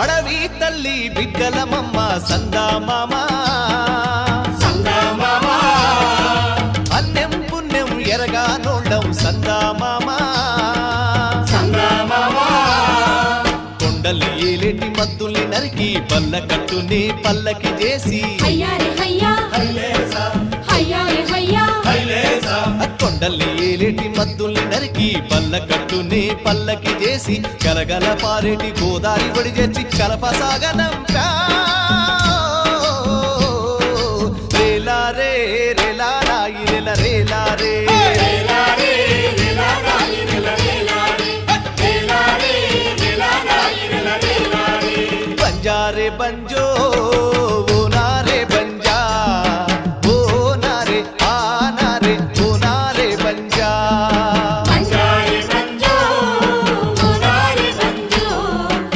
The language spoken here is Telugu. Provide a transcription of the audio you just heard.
అడవి తల్లి బిడ్డలమమ్మ సందామామ అన్నెం పుణ్యం ఎరగా నోళ్ళం సందామామ కొండలు ఏలేటి మద్దుల్ని నరికి పల్ల కట్టుని పల్లకి చేసి కొండల్ని ఏలేటి మద్దుల్ని నరికి పల్ల కట్టుని పల్లకి చేసి కలగల పారేటి గోదారి ఒడి చేసి కలపసాగనంపా రేలా రే రేలా రాయి రేల రేలా రే బంజారే బంజో